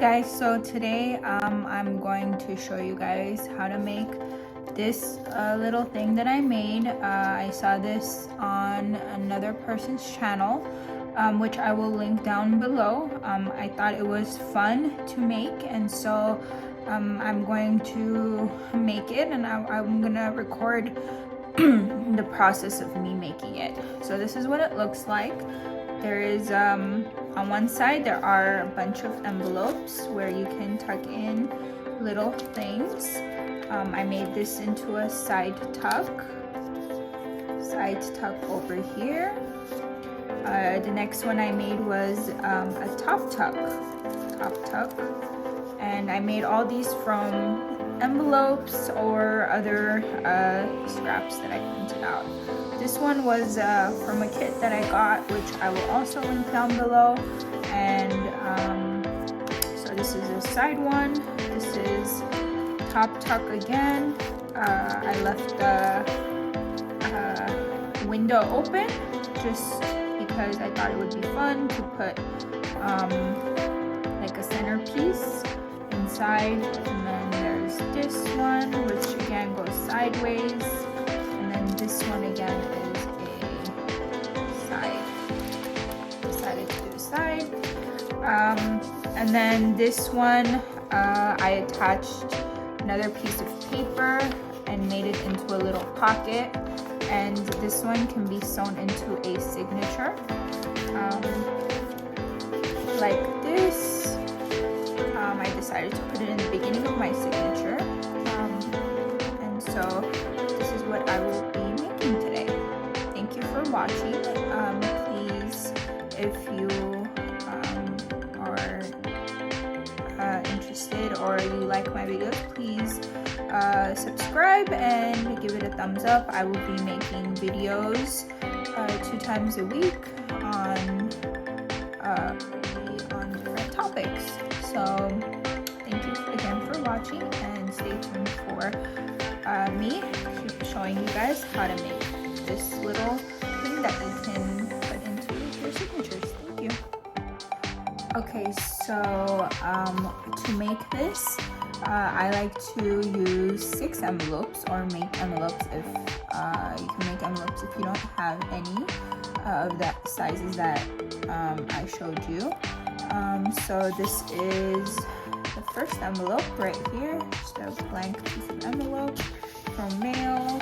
guys, so today I'm going to show you guys how to make this little thing that I made. I saw this on another person's channel, which I will link down below. I thought it was fun to make, and so I'm going to make it, and I'm gonna record the process of me making it. So this is what it looks like. There is on one side there are a bunch of envelopes where you can tuck in little things. I made this into a side tuck over here. The next one I made was a top tuck, and I made all these from envelopes or other scraps that I printed out. This one was from a kit that I got, which I will also link down below. And so this is a side one. This is top tuck again. I left the window open just because I thought it would be fun to put like a centerpiece inside. And then there's this one, which again goes sideways. And then this one again is a side. Decided to do the side. And then this one, I attached another piece of paper and made it into a little pocket. And this one can be sewn into a signature, like this. I decided to put it in the beginning of my signature. And so this is what I will be making today. Thank you for watching. Please, if you are interested or you like my videos, please subscribe and give it a thumbs up. I will be making videos 2 times a week on different topics. So thank you again for watching, and stay tuned for me showing you guys how to make this little thing that you can put into your signatures. Thank you. Okay, so to make this, I like to use 6 envelopes, or make envelopes if you can make envelopes if you don't have any of that sizes that I showed you. So this is the first envelope right here, just a blank piece of envelope from mail.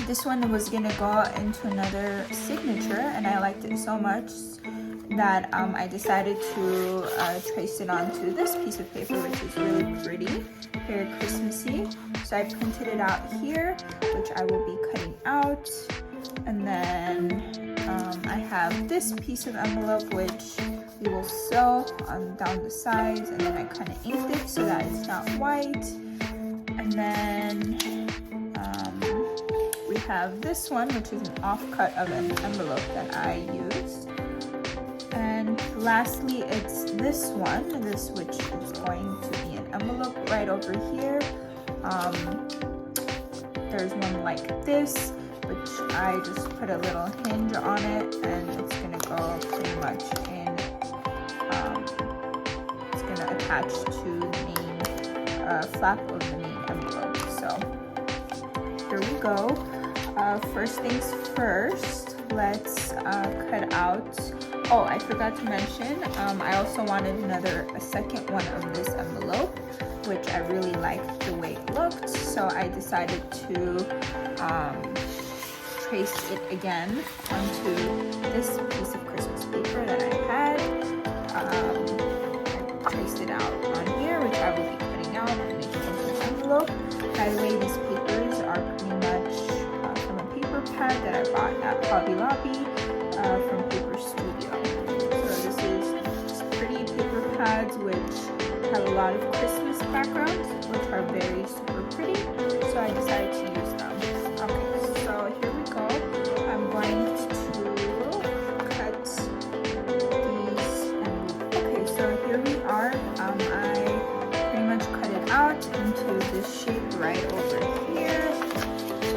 This one was gonna go into another signature, and I liked it so much that I decided to trace it onto this piece of paper, which is really pretty, very Christmassy. So I printed it out here, which I will be cutting out. And then I have this piece of envelope, which we will sew down the sides, and then I kind of inked it so that it's not white. And then we have this one, which is an offcut of an envelope that I used. And lastly, it's this one, which is going to be an envelope right over here. There's one like this, which I just put a little hinge on it, and it's gonna go pretty much in, it's gonna attach to the main flap of the main envelope. So here we go. First things first, let's cut out. Oh, I forgot to mention, I also wanted a second one of this envelope, which I really liked the way it looked. So I decided to trace it again onto this piece of Christmas paper that I had. I traced it out on here, which I will be cutting out and making into an envelope. By the way, these papers are pretty much from a paper pad that I bought at Hobby Lobby from Paper Studio. So this is pretty paper pads which have a lot of Christmas backgrounds, which are very super pretty. So I decided to use them. Okay, so here we go. I'm going to cut these. Okay, so here we are. I pretty much cut it out into this shape right over here.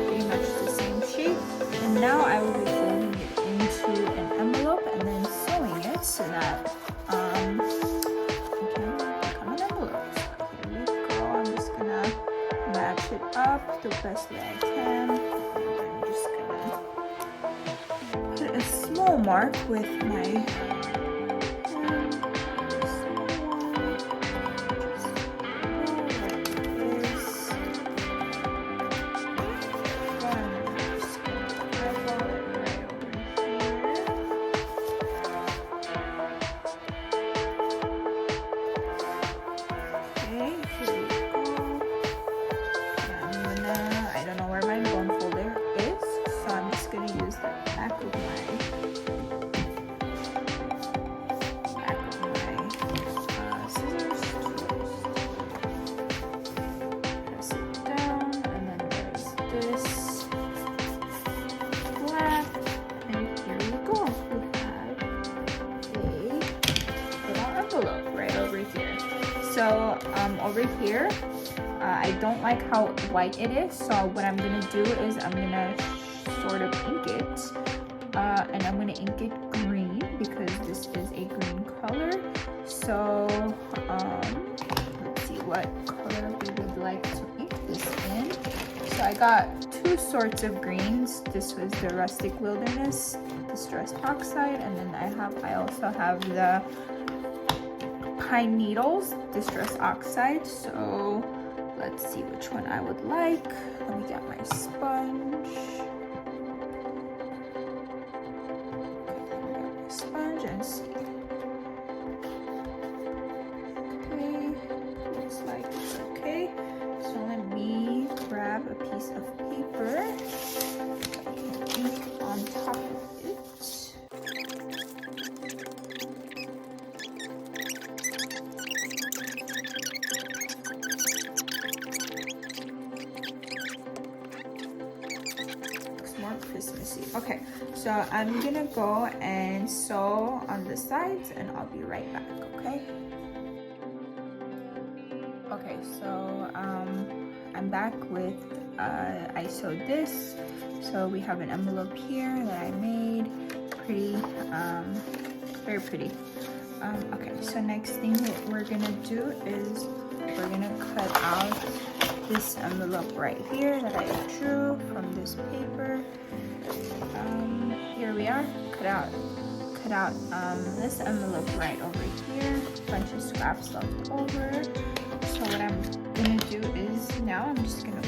Pretty much the same shape. And now I will be folding it into an envelope and then sewing it so that the best way I can. I'm just gonna put a small mark with my So over here, I don't like how white it is. So what I'm gonna do is I'm gonna sort of ink it, and I'm gonna ink it green because this is a green color. So let's see what color we would like to ink this in. So I got two sorts of greens. This was the Rustic Wilderness Distress Oxide, and then I also have the Pine Needles Distress Oxide. So let's see which one I would like. Let me get my sponge. And see. Okay, looks like it's okay. So let me grab a piece of paper so I can ink on top of it. Christmassy. Okay, so I'm gonna go and sew on the sides and I'll be right back, okay? Okay, so I'm back with I sewed this. So we have an envelope here that I made. Pretty, very pretty. Okay, so next thing that we're gonna do is we're gonna cut out this envelope right here that I drew from this paper. Here we are. Cut out this envelope right over here. Bunch of scraps left over. So what I'm gonna do is now I'm just gonna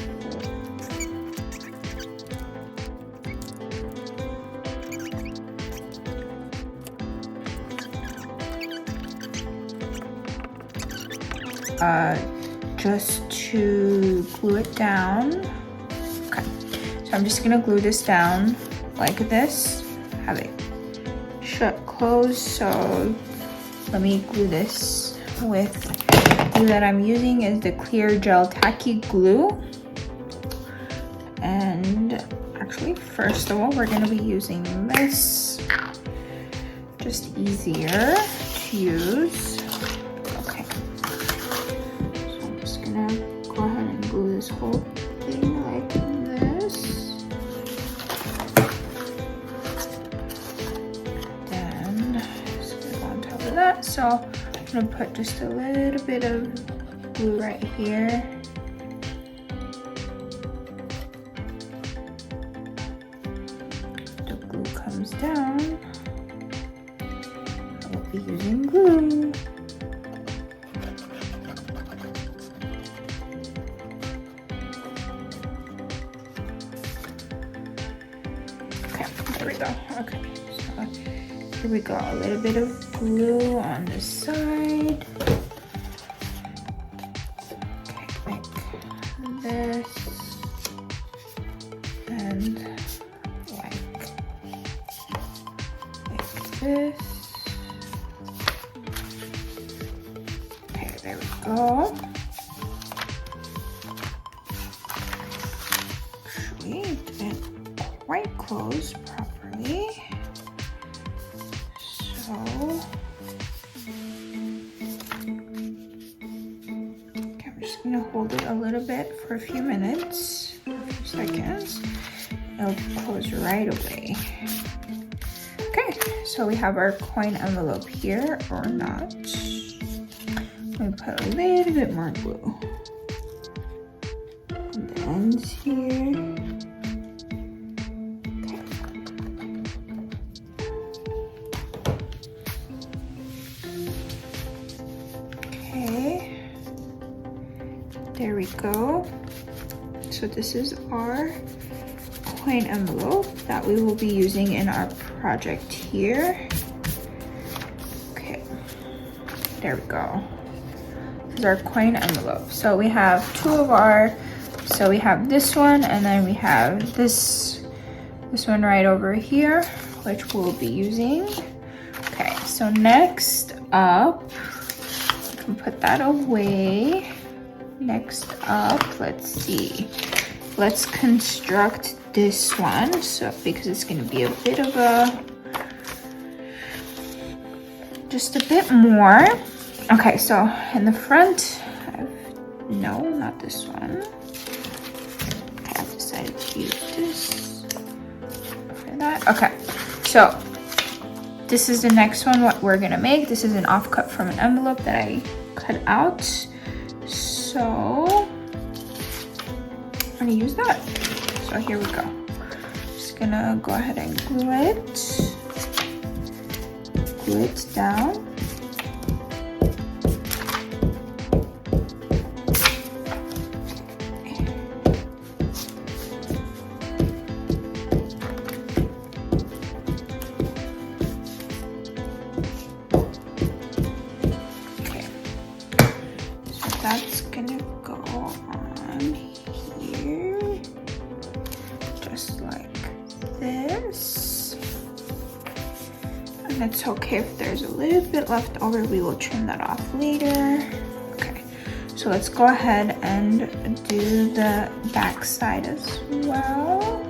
just to glue it down. Okay, so I'm just gonna glue this down like this. Have it shut closed. So let me glue this with glue that I'm using is the clear gel tacky glue. And actually, first of all, we're gonna be using this. Just easier to use. Okay. So I'm just gonna go ahead and glue this whole thing like this. Then just gonna go on top of that. So I'm gonna put just a little bit of glue right here. The glue comes down. I will be using glue. Okay, there we go. Okay, so here we go. A little bit of glue on the side. Okay, like this. And like this. Okay, there we go. Actually, it didn't quite close properly. So okay, I'm just gonna hold it a little bit for a few minutes, a few seconds. It'll close right away. Okay, so we have our coin envelope here, or not. Let me put a little bit more glue. And ends here. Okay. There we go. So this is our coin envelope that we will be using in our project here. Okay, there we go. This is our coin envelope. So we have two of our, so we have this one, and then we have this one right over here, which we'll be using. Okay, so next up, you can put that away. Next up, let's see. Let's construct this one. So because it's gonna be a bit of a, just a bit more. Okay, so in the front, no, not this one. Okay, I've decided to use this for that. Okay, so this is the next one, what we're gonna make. This is an offcut from an envelope that I cut out. So I'm gonna use that. So here we go. Just gonna go ahead and glue it down. That's gonna go on here, just like this. And it's okay if there's a little bit left over, we will trim that off later. Okay, so let's go ahead and do the back side as well.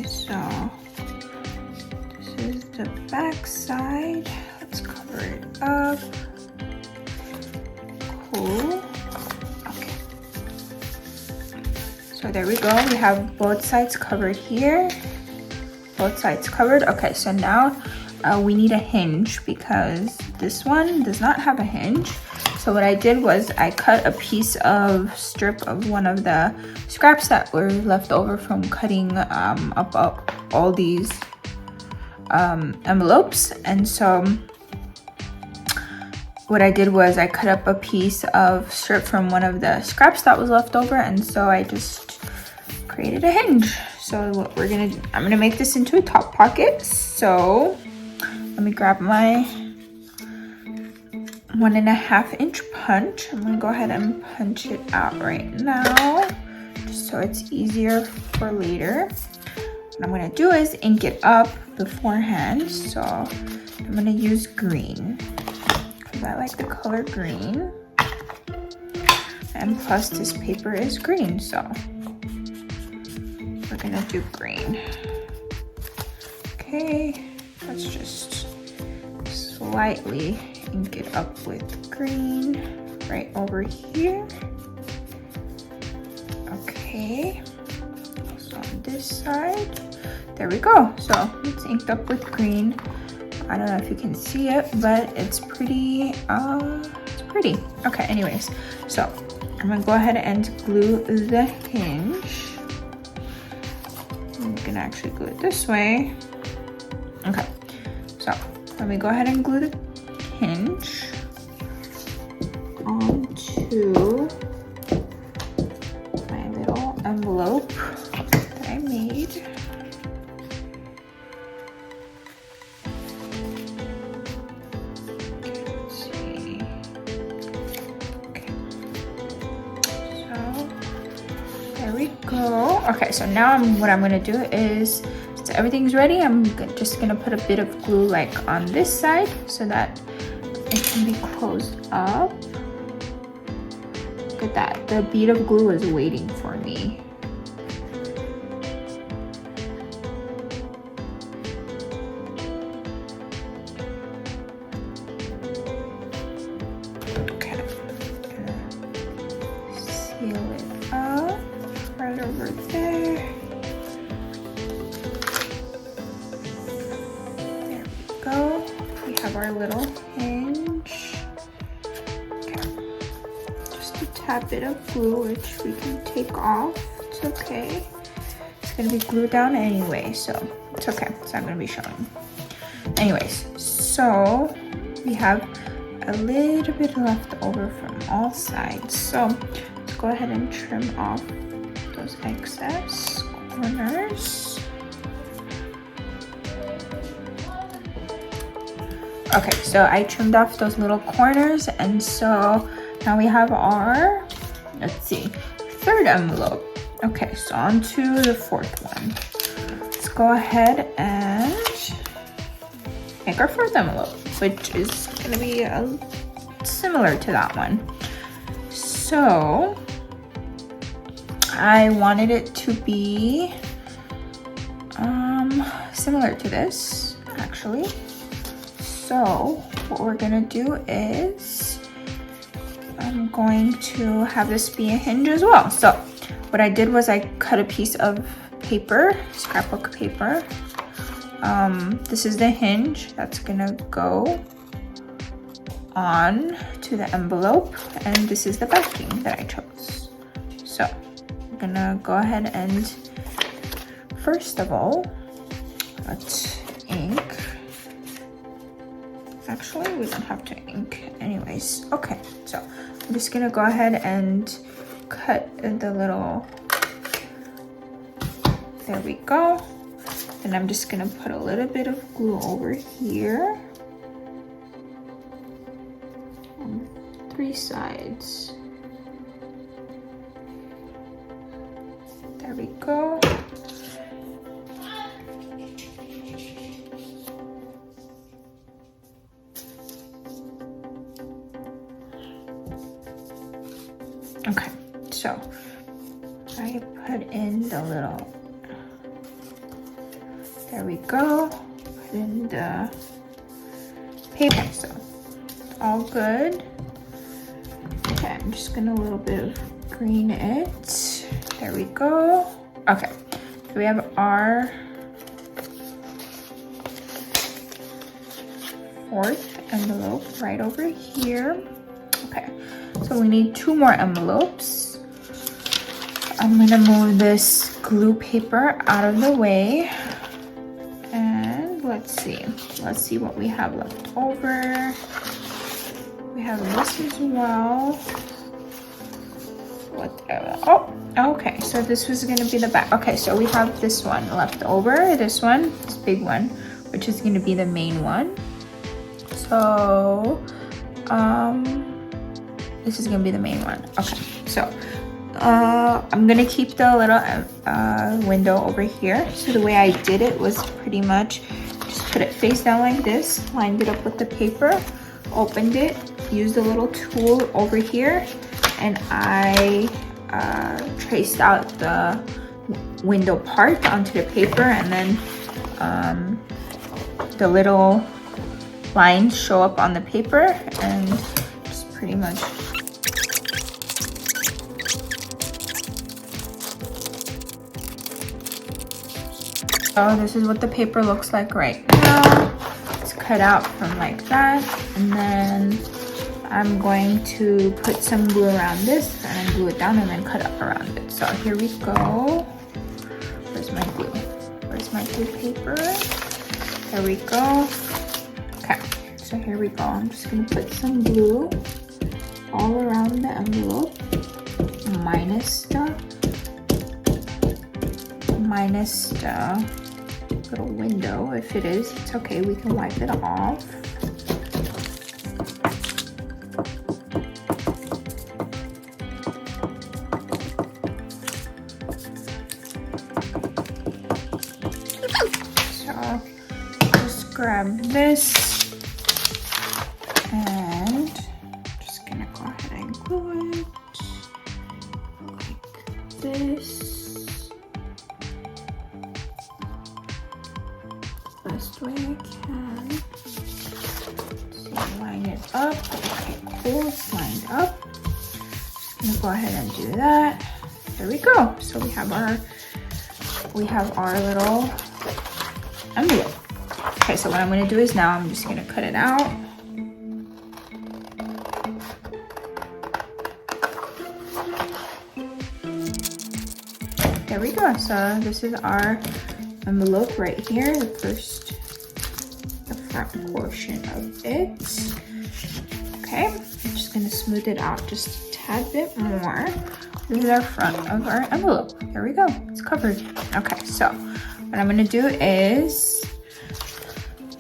So this is the back side. Let's cover it up. Cool. Okay. So there we go. We have both sides covered here. Both sides covered. Okay, so now we need a hinge because this one does not have a hinge. So what I did was I cut a piece of strip of one of the scraps that were left over from cutting up all these envelopes. And so what I did was I cut up a piece of strip from one of the scraps that was left over, and so I just created a hinge. So what we're gonna do, I'm gonna make this into a top pocket. So let me grab my 1.5 inch punch. I'm gonna go ahead and punch it out right now, just so it's easier for later. What I'm gonna do is ink it up beforehand. So I'm gonna use green, because I like the color green. And plus this paper is green, so we're gonna do green. Okay, let's just slightly ink it up with green right over here. Okay, so on this side, there we go. So it's inked up with green. I don't know if you can see it, but it's pretty, it's pretty. Okay, anyways, so I'm gonna go ahead and glue the hinge. I'm gonna actually glue it this way. Okay, so let me go ahead and glue the hinge onto my little envelope that I made. Okay, let's see. Okay, so there we go. Okay, so now what I'm gonna do is, so everything's ready, I'm just gonna put a bit of glue like on this side so that it can be closed up. Look at that, the bead of glue is waiting for me. Okay, over there. There we go. We have our little hinge. Okay. Just a tad bit of glue, which we can take off. It's okay. It's gonna be glued down anyway, so it's okay. It's not gonna be showing. Anyways, so we have a little bit left over from all sides. So let's go ahead and trim off those excess corners. Okay, so I trimmed off those little corners, and so now we have our, let's see, third envelope. Okay, so on to the fourth one. Let's go ahead and make our fourth envelope, which is gonna be similar to that one. So I wanted it to be similar to this, actually. So what we're gonna do is I'm going to have this be a hinge as well. So what I did was I cut a piece of paper, scrapbook paper. This is the hinge that's gonna go on to the envelope, and this is the backing that I chose. So I'm gonna go ahead and first of all, let's ink. Actually, we don't have to ink anyways. Okay, so I'm just gonna go ahead and cut the little, there we go. And I'm just gonna put a little bit of glue over here on 3 sides. There we go. Okay, so I put in the little, there we go, put in the paper, so it's all good. Okay, I'm just gonna a little bit of green it, there we go. Okay, so we have our fourth envelope right over here. Okay, so we need 2 more envelopes. I'm gonna move this glue paper out of the way. And let's see what we have left over. We have this as well. Whatever. Oh, okay, so this was gonna be the back. Okay, so we have this one left over, this big one, which is gonna be the main one. So, this is gonna be the main one. Okay, so I'm gonna keep the little window over here. So the way I did it was pretty much just put it face down like this, lined it up with the paper, opened it, used a little tool over here, and I traced out the window part onto the paper, and then the little lines show up on the paper, and just pretty much so this is what the paper looks like right now. It's cut out from like that, and then I'm going to put some glue around this and then glue it down and then cut up around it. So here we go. Where's my glue? Where's my glue paper? There we go. Okay, so here we go. I'm just gonna put some glue all around the envelope, minus the little window. If it is, it's okay, we can wipe it off. So just grab this and just gonna go ahead and glue it like this. Best way I can. So line it up. Okay, cool, it's lined up. I'm gonna go ahead and do that. there we go. So we have our little envelope. Okay, so what I'm gonna do is now I'm just gonna cut it out. There we go. So this is our envelope right here, the front portion of it. Okay, I'm just gonna smooth it out just a tad bit more. This is our front of our envelope. There we go, it's covered. Okay, so what I'm gonna do is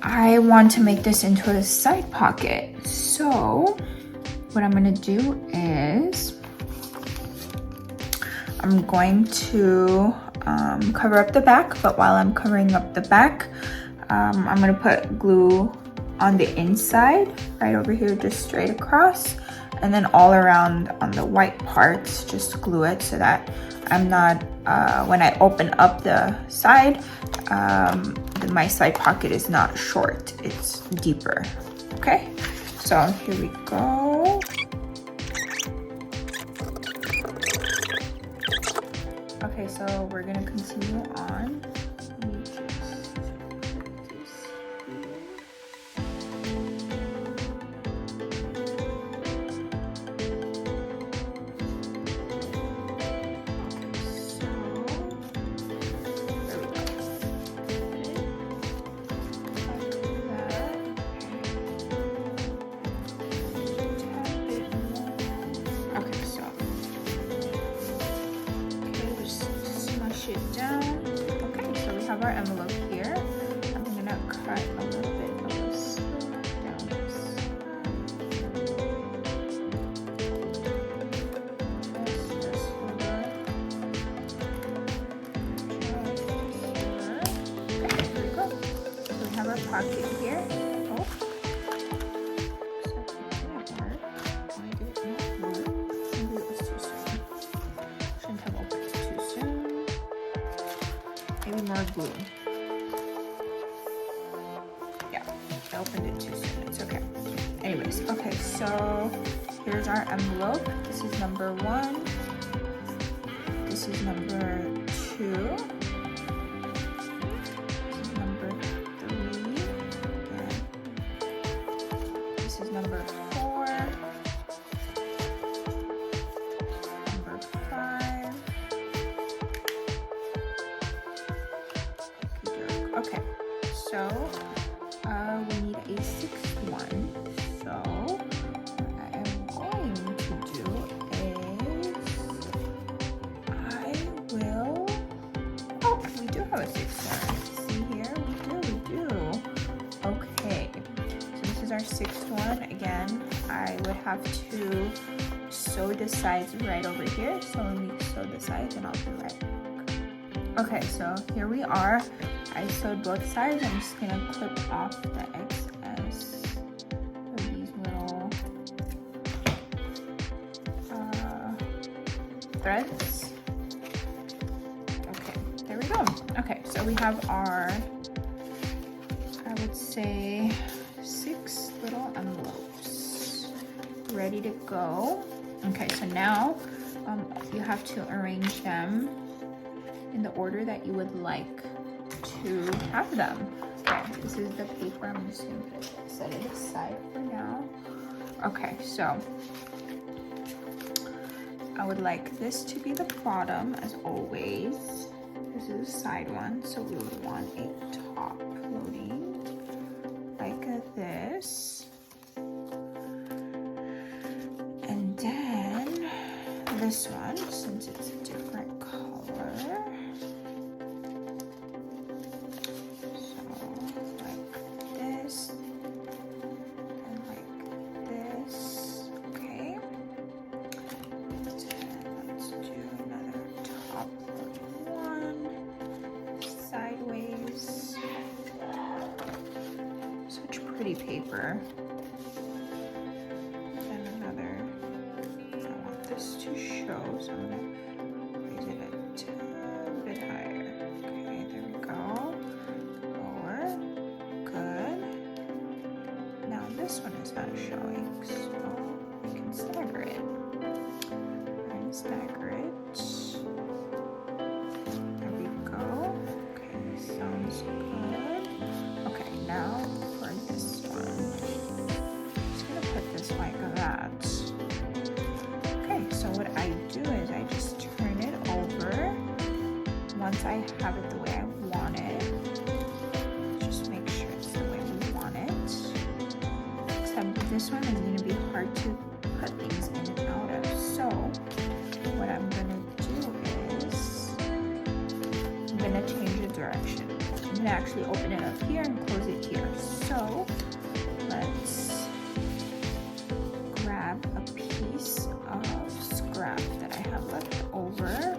I want to make this into a side pocket. So what I'm gonna do is I'm going to cover up the back, but while I'm covering up the back, I'm gonna put glue on the inside, right over here, just straight across, and then all around on the white parts, just glue it so that I'm not, when I open up the side, my side pocket is not short, it's deeper. Okay, so here we go. Okay, so we're gonna continue on. Our envelope here. I'm gonna cut a little bit of the slit down this Okay, here we go. So we have our pocket here. Oh. Maybe it was too soon. Shouldn't have opened it too soon. Maybe more glue. Yeah, I opened it too soon. It's okay. Anyways, okay, so here's our envelope. This is number 1. This is number 2. This is number 3. And this is number 4. Number 5. Okay, so we need a 6th one. So what I am going to do is we do have a 6th one. See here, we do. Okay, so this is our 6th one. Again, I would have to sew the sides right over here. So let me sew the sides and I'll be right back. Okay, so here we are. I sewed both sides. I'm just gonna clip off the excess of these little threads. Okay, there we go. Okay, so we have our, I would say, 6 little envelopes ready to go. Okay, so now you have to arrange them in the order that you would like to have them. Okay, this is the paper. I'm just going to set it aside for now. Okay, so I would like this to be the bottom as always. This is a side one, so we would want a top loading like this. And then this one, since it's a different color, paper. And another, I want this to show, so I'm gonna raise it a tad bit higher. Okay, there we go. Lower, good. Now this one is not showing, so we can stagger it. We're gonna stagger it. once I have it the way I want it, just make sure it's the way we want it. Except this one is going to be hard to put things in and out of. So what I'm going to do is I'm going to change the direction. I'm going to actually open it up here and close it here. So let's grab a piece of scrap that I have left over.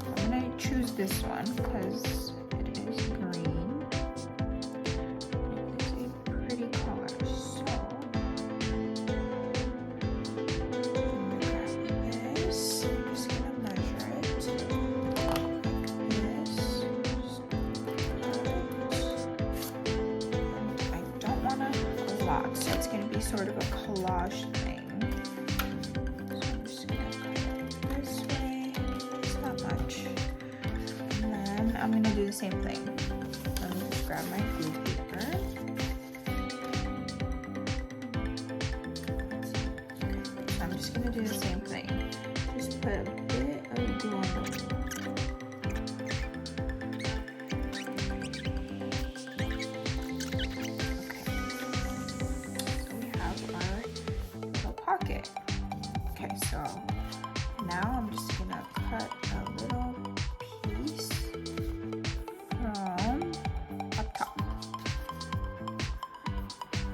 I'm going to choose this one because it is green. It is a pretty color. So I'm going to grab this. I'm just going to measure it like this. I don't want a lot, so it's going to be sort of a collage thing. So I'm just going to cut it this way. It's not much. And then I'm going to do the same thing. Let me just grab my glue paper. So I'm just going to do the same thing. Just put a bit of glue on the pocket. Okay, so now I'm just gonna cut a little piece from up top.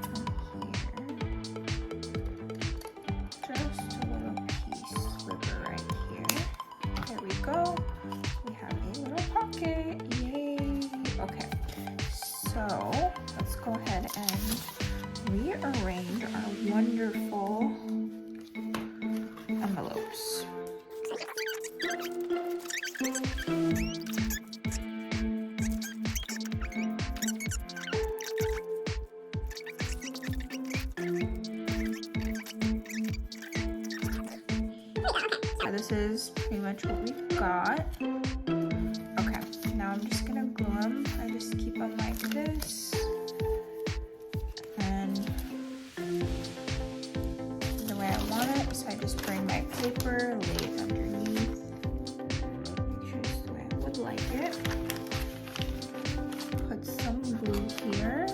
From here. Just a little piece sliver right here. There we go. We have a little pocket. Yay! Okay, so let's go ahead and rearrange our wonderful envelopes. So this is pretty much what we've got. Okay, now I'm just gonna glue them. I just keep them like this. So I just bring my paper, lay it underneath, make sure it's the way I would like it. Put some glue here.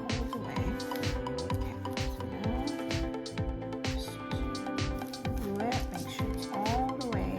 All the way. Okay, so now just glue it, make sure it's all the way.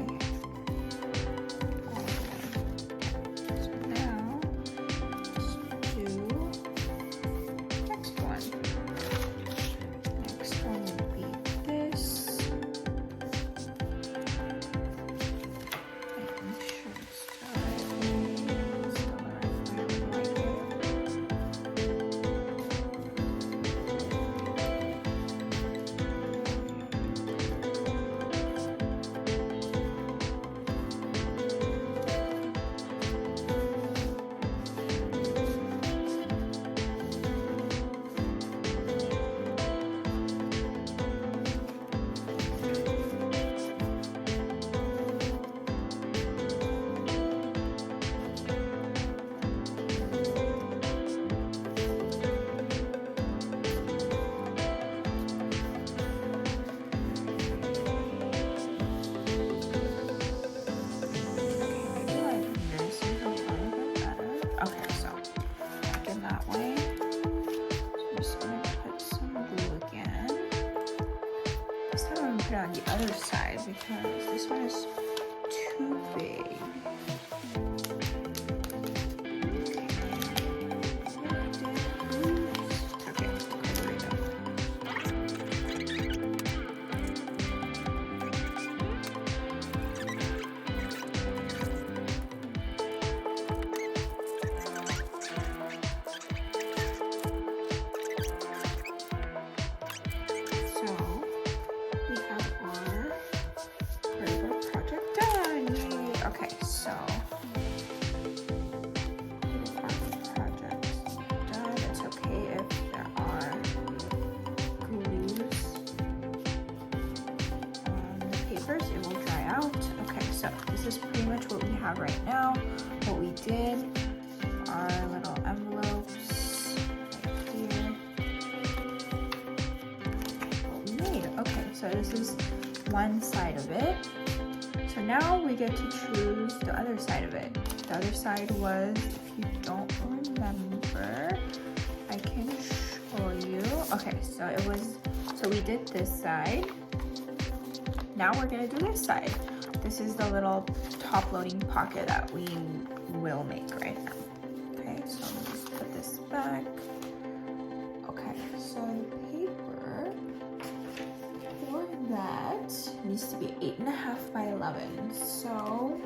On the other side because this one is too big. Okay, there we go. So this is pretty much what we have right now. What we did, our little envelopes right here. so this is one side of it. So now we get to choose the other side of it. The other side was, if you don't remember, I can show you. Okay, so it was, so we did this side. Now we're gonna do this side. This is the little top loading pocket that we will make right now. Okay, so let me just put this back. Okay, so the paper for that needs to be 8.5 by 11. So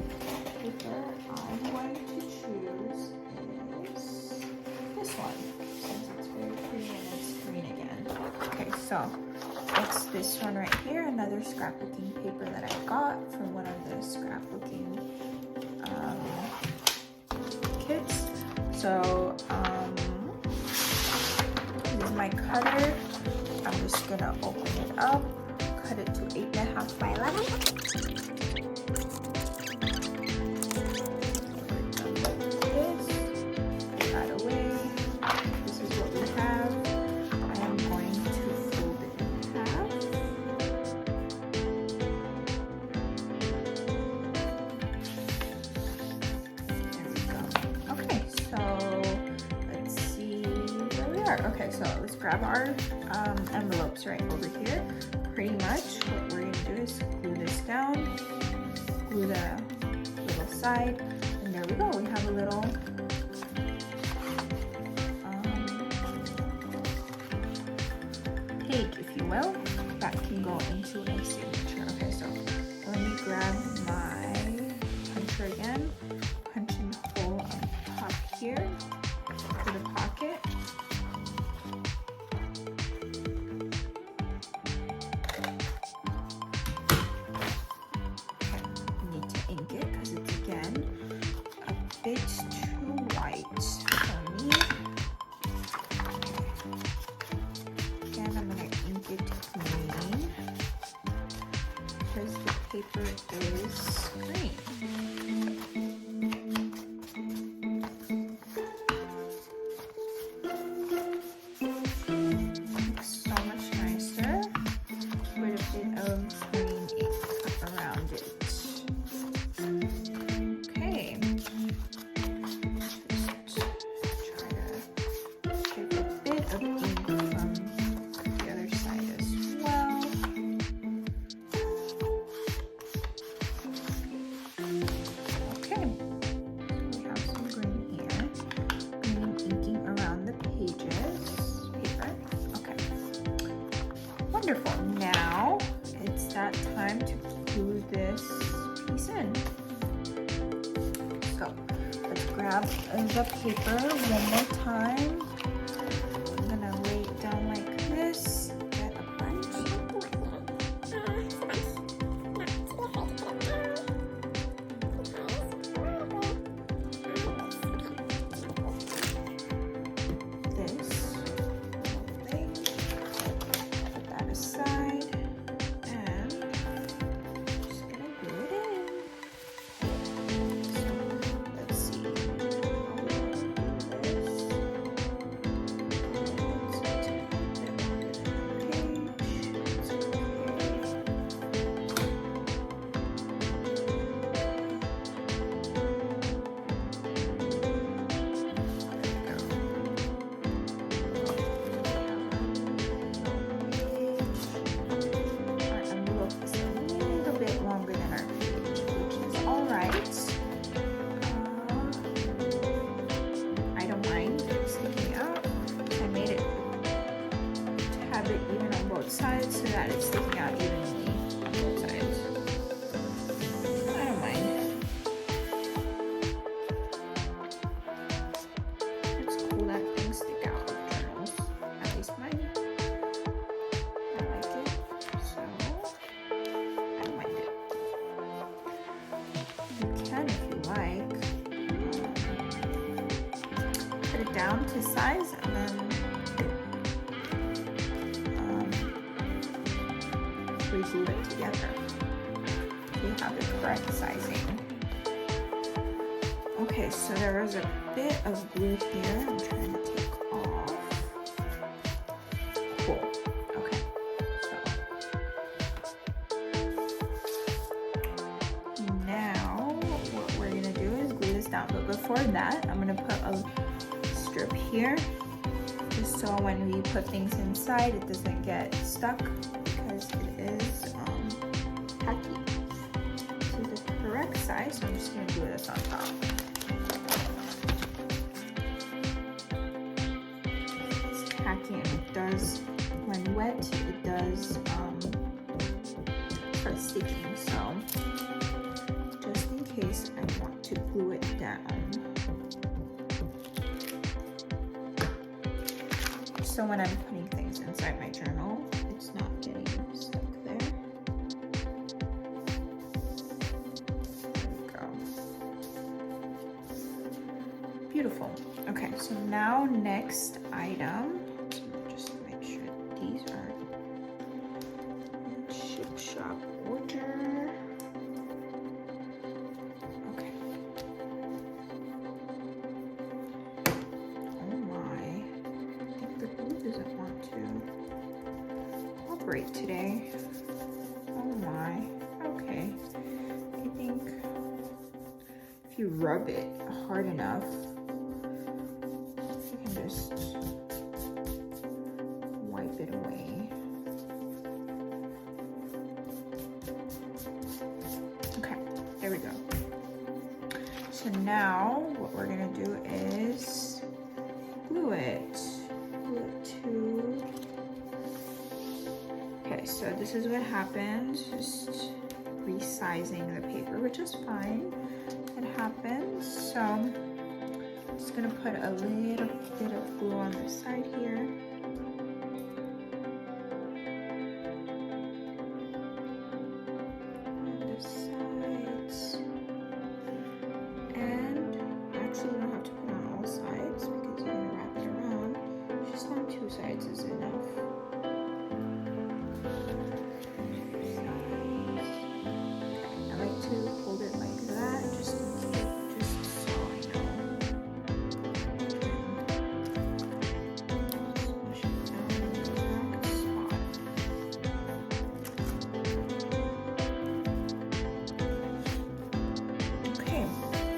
the paper I'm going to choose is this one, since it's very pretty and it's green again. Okay, so it's this one right here, another scrapbooking paper that I got from one of the scrapbooking kits. So this is my cutter. I'm just gonna open it up, cut it to 8.5 by 11. Okay, so let's grab our envelopes right over here. Pretty much what we're gonna do is glue this down, glue the little side, and there we go. We have a little page, if you will, that can go into a signature. Okay, so let me grab my puncher again, punching hole on top here for the pocket. It's too white for me. Again, I'm going to ink it green because the paper is green. Looks so much nicer with a bit of green ink around it. Wonderful. Now it's that time to glue this piece in. So let's grab the paper one more time. I'm gonna lay it down like this. Get a bunch. Sides so that it's sticking out evenly on both sides. I don't mind. It's cool that things stick out of journals. At least mine. I like it. So I don't mind it. You can, if you like, put it down to size and then glue it together. We have the correct sizing. Okay, so there is a bit of glue here I'm trying to take off. Cool. Okay, so down. But before that, I'm gonna put a strip here, just so when we put things inside, it doesn't get stuck, because it is tacky to the correct size. So I'm just gonna do this on top. It's tacky, and it does, when wet, it does start sticking. So just in case I want to glue it down. So when I'm putting things inside my journal, it's not getting stuck there. There we go. Beautiful. Okay, so now next item, just make sure these are in ship-shop order. Okay. Oh my. I think the glue doesn't want to operate today. Oh my. Okay. I think if you rub it hard enough, you can just wipe it away. Okay, there we go. So now what we're gonna do is glue it. Glue it to. Okay, so this is what happens. Just resizing the paper, which is fine. It happens. So I'm just gonna put a little bit of glue on the side here. On the sides. And actually you don't have to put on all sides because you're gonna wrap it around. Just on two sides is enough. I like to hold it like that, just so I know. Just push it down in the back spot. Okay,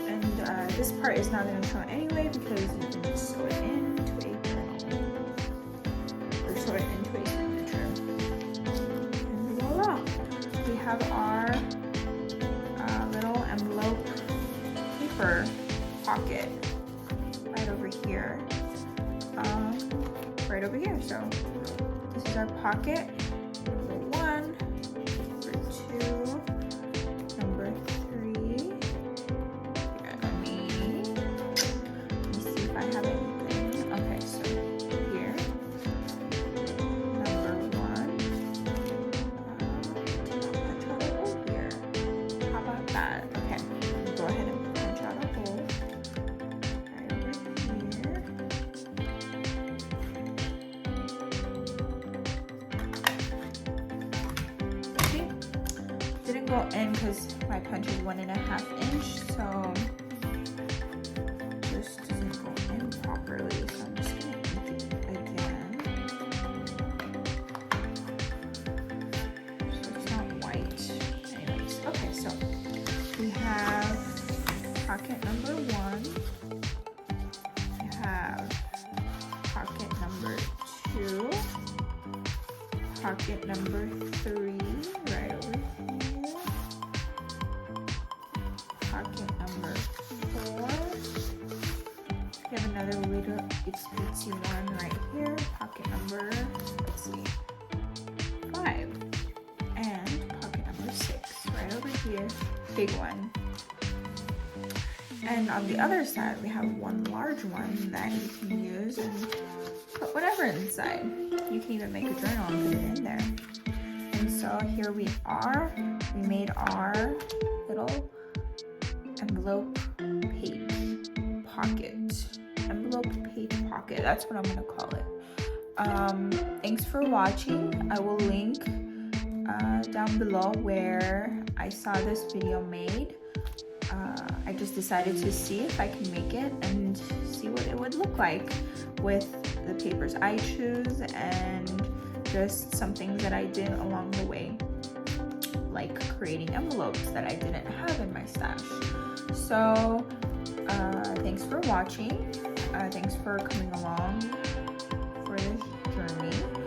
and this part is not going to show anyway because you can just sew it into a journal or sew it into a signature. And voila, we have our little envelope paper pocket right over here. Right over here. So this is our pocket. Number 1, number 2, number 3. Yeah, let me see if I have anything. Okay, so here, number 1. Punch out a hole here. How about that? Okay, go ahead and punch out a hole right over here. See? Didn't go in because my punch is 1.5 inch, so this doesn't go in properly. So I'm just gonna ink it again. So it's not white. Anyways, okay, so we have pocket number 1. We have pocket number 2. Pocket number 3 right over here. Pocket number 4. We have another little itsy one right here. Pocket number, let's see, 5. And pocket number 6 right over here. Big one. And on the other side, we have one large one that you can use and put whatever inside. You can even make a journal and put it in there. And so here we are. We made our little envelope page pocket. Envelope page pocket. That's what I'm gonna call it. Thanks for watching. I will link down below where I saw this video made. I just decided to see if I can make it and see what it would look like with the papers I choose and just some things that I did along the way, like creating envelopes that I didn't have in my stash. So Thanks for watching. Thanks for coming along for this journey.